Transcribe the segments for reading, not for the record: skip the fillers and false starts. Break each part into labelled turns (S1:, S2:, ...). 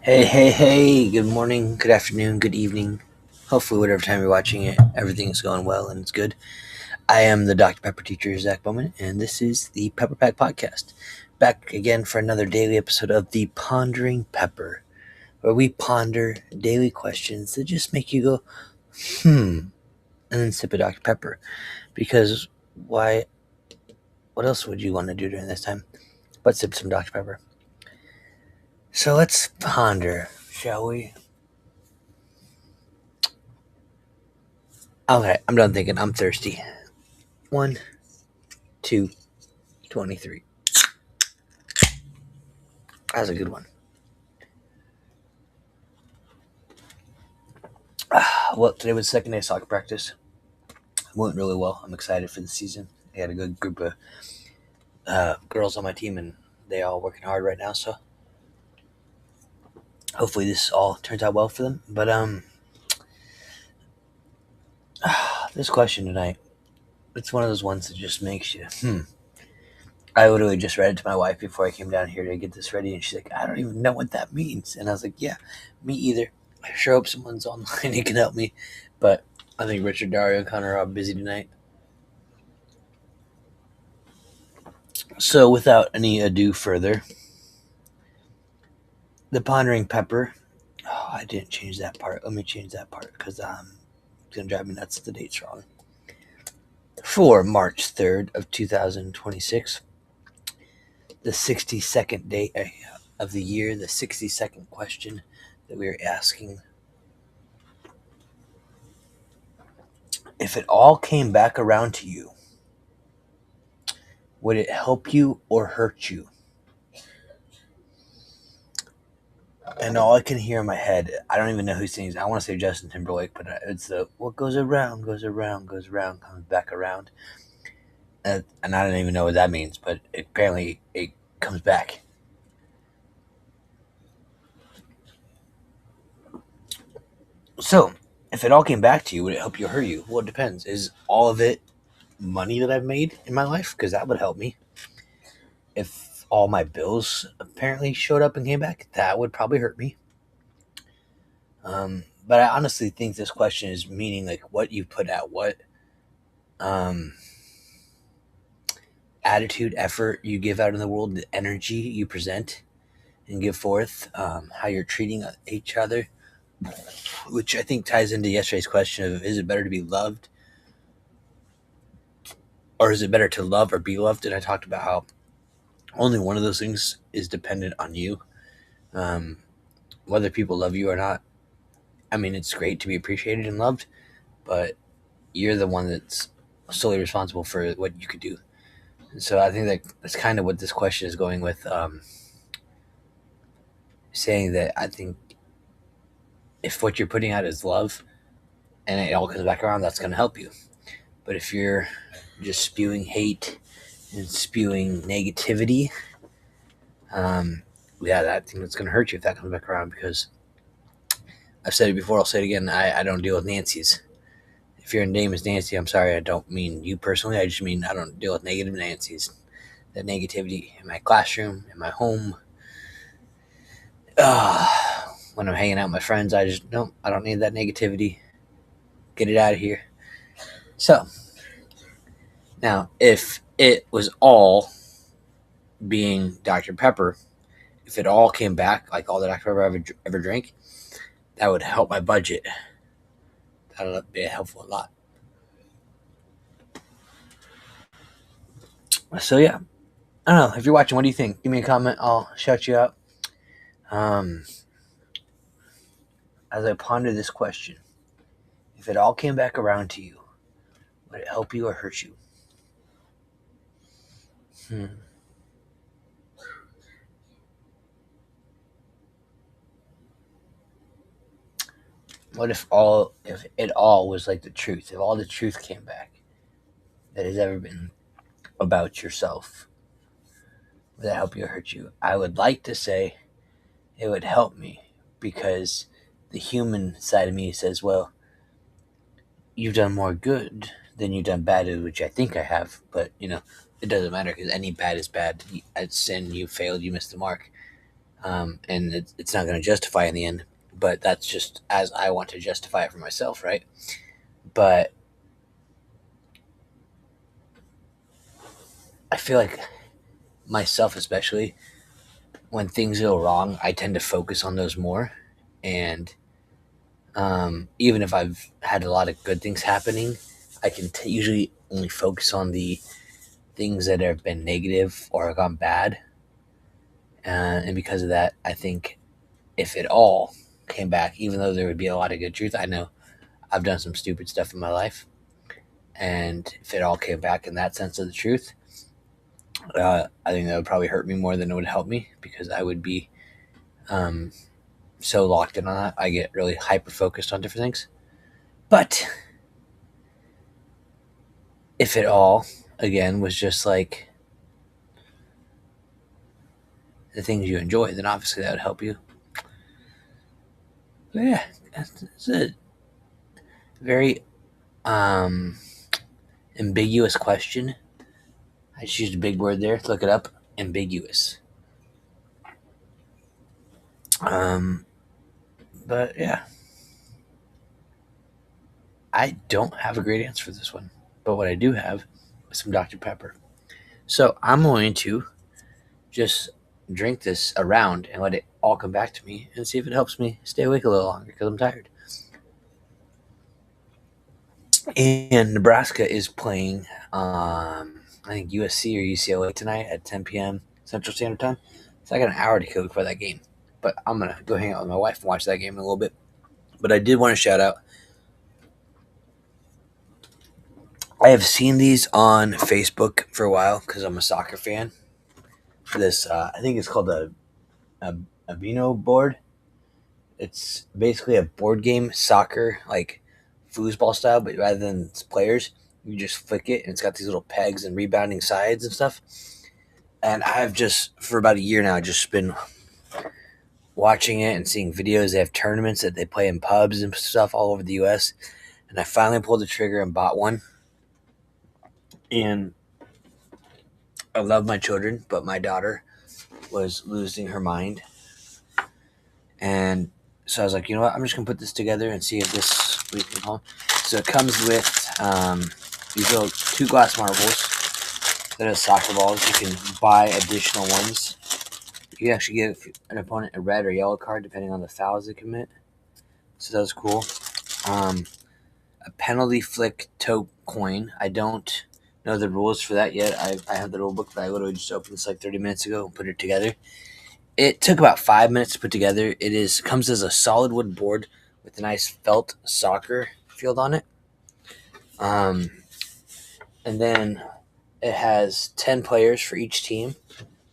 S1: Hey, good morning, good afternoon, good evening. Hopefully, whatever time you're watching it, everything's going well and it's good. I am the Dr. Pepper teacher, Zach Bowman, and this is the PepperPack Podcast. Back again for another daily episode of the Pondering Pepper, where we ponder daily questions that just make you go, and then sip a Dr. Pepper. Because why? What else would you want to do during this time but sip some Dr. Pepper? So let's ponder, shall we? Okay, I'm done thinking. I'm thirsty. 1, 2, 23. That's a good one. Well, today was the second day of soccer practice. It went really well. I'm excited for the season. I had a good group of girls on my team, and they all working hard right now. So hopefully this all turns out well for them. But this question tonight, it's one of those ones that just makes you. I literally just read it to my wife before I came down here to get this ready, and she's like, "I don't even know what that means." And I was like, "Yeah, me either. I sure hope someone's online who can help me." But I think Richard, Dario, and Connor are busy tonight. So without any ado further, the Pondering Pepper. Oh, I didn't change that part. Let me change that part because it's going to drive me nuts if the date's wrong. For March 3rd of 2026, the 62nd day of the year, the 62nd question that we are asking. If it all came back around to you, would it help you or hurt you? And all I can hear in my head, I don't even know who sings. I want to say Justin Timberlake, but it's the what goes around, goes around, goes around, comes back around. And I don't even know what that means, but apparently it comes back. So, if it all came back to you, would it help you or hurt you? Well, it depends. Is all of it money that I've made in my life? Because that would help me. If all my bills apparently showed up and came back, that would probably hurt me. But I honestly think this question is meaning like what you put out, what attitude, effort you give out in the world, the energy you present and give forth, how you're treating each other, which I think ties into yesterday's question of is it better to be loved or is it better to love or be loved? And I talked about how only one of those things is dependent on you, whether people love you or not. I mean, it's great to be appreciated and loved, but you're the one that's solely responsible for what you could do. And so I think that's kind of what this question is going with, saying that I think if what you're putting out is love and it all comes back around, that's going to help you. But if you're just spewing hate and spewing negativity, I think that's going to hurt you if that comes back around, because I've said it before, I'll say it again, I don't deal with Nancy's. If your name is Nancy, I'm sorry, I don't mean you personally, I just mean I don't deal with negative Nancy's. That negativity in my classroom, in my home, when I'm hanging out with my friends, I don't need that negativity. Get it out of here. So, now, if it was all being Dr. Pepper, if it all came back, like all the Dr. Pepper I ever drank, that would help my budget. That would be helpful a lot. So, yeah. I don't know. If you're watching, what do you think? Give me a comment. I'll shout you out. As I ponder this question, if it all came back around to you, would it help you or hurt you? What if it all was like the truth? If all the truth came back that has ever been about yourself, would that help you or hurt you? I would like to say it would help me, because the human side of me says, well, you've done more good than you've done bad, which I think I have, but it doesn't matter because any bad is bad. At sin, you failed, you missed the mark. and it's not going to justify in the end. But that's just as I want to justify it for myself, right? But I feel like myself, especially when things go wrong, I tend to focus on those more. And even if I've had a lot of good things happening, I can usually only focus on the things that have been negative or have gone bad. And because of that, I think if it all came back, even though there would be a lot of good truth, I know I've done some stupid stuff in my life. And if it all came back in that sense of the truth, I think that would probably hurt me more than it would help me because I would be um, so locked in on that. I get really hyper focused on different things. But if it all, again, was just like the things you enjoy, then obviously that would help you. But yeah, it's a very um, ambiguous question. I just used a big word there. Look it up. Ambiguous. Um, but yeah, I don't have a great answer for this one. But what I do have is some Dr. Pepper. So I'm going to just drink this around and let it all come back to me and see if it helps me stay awake a little longer because I'm tired. And Nebraska is playing, I think USC or UCLA tonight at 10 p.m. Central Standard Time. So I got an hour to kill before that game. But I'm going to go hang out with my wife and watch that game in a little bit. But I did want to shout out, I have seen these on Facebook for a while because I'm a soccer fan. This, I think it's called a Avino board. It's basically a board game soccer, like foosball style, but rather than players, you just flick it and it's got these little pegs and rebounding sides and stuff. And I've just, for about a year now, just been watching it and seeing videos. They have tournaments that they play in pubs and stuff all over the US. And I finally pulled the trigger and bought one. And I love my children, but my daughter was losing her mind. And so I was like, you know what? I'm just going to put this together and see if this we can home. So it comes with these little 2 glass marbles that are soccer balls. You can buy additional ones. You can actually give an opponent a red or yellow card depending on the fouls they commit. So that was cool. A penalty flick toe coin. I don't know the rules for that yet. I have the rule book, but I literally just opened this like 30 minutes ago and put it together. It took about 5 minutes to put together. It comes as a solid wood board with a nice felt soccer field on it. And then it has 10 players for each team.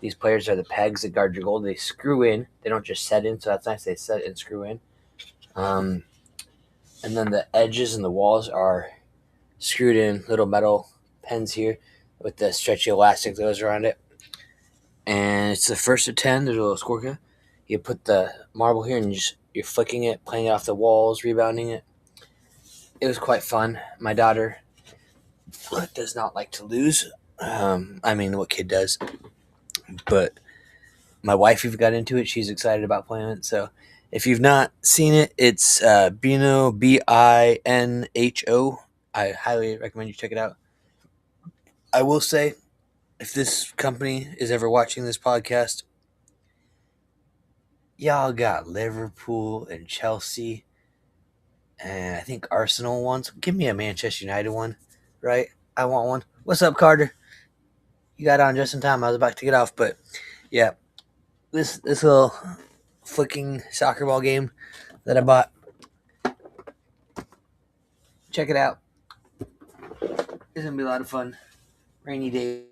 S1: These players are the pegs that guard your goal. They screw in. They don't just set in, so that's nice. They set and screw in. And then the edges and the walls are screwed in little metal pens here with the stretchy elastic that goes around it. And it's the first of 10. There's a little score. You put the marble here and you're flicking it, playing it off the walls, rebounding it. It was quite fun. My daughter does not like to lose. I mean, what kid does? But my wife even got into it. She's excited about playing it. So if you've not seen it, it's Bino, Binho. I highly recommend you check it out. I will say, if this company is ever watching this podcast, y'all got Liverpool and Chelsea, and I think Arsenal ones. Give me a Manchester United one, right? I want one. What's up, Carter? You got on just in time. I was about to get off, but yeah, this little flicking soccer ball game that I bought. Check it out. It's gonna be a lot of fun. Rainy day.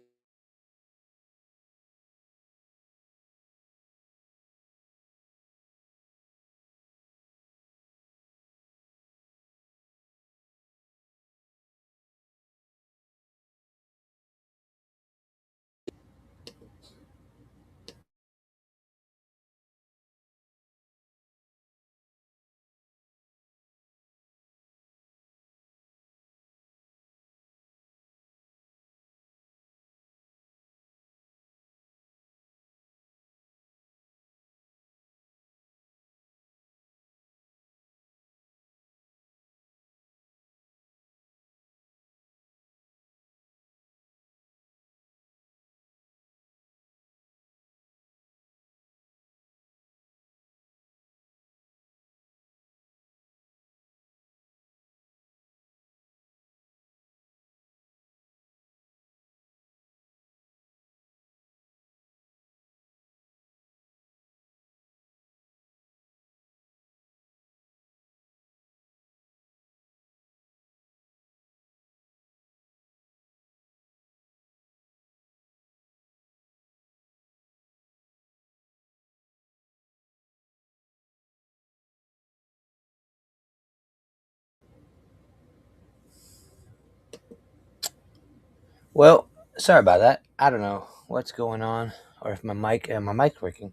S1: Well, sorry about that. I don't know what's going on, or if my mic's working.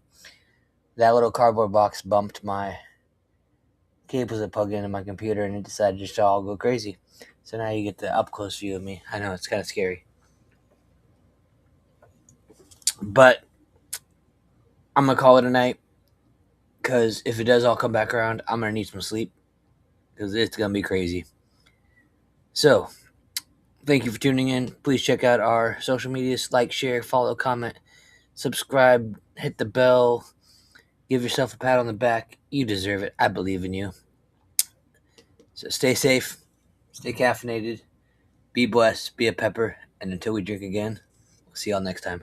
S1: That little cardboard box bumped my cables that plug into my computer, and it decided just to all go crazy. So now you get the up close view of me. I know it's kind of scary, but I'm gonna call it a night because if it does all come back around, I'm gonna need some sleep because it's gonna be crazy. So thank you for tuning in. Please check out our social medias, like, share, follow, comment, subscribe, hit the bell, give yourself a pat on the back. You deserve it. I believe in you. So stay safe, stay caffeinated, be blessed, be a pepper, and until we drink again, we'll see y'all next time.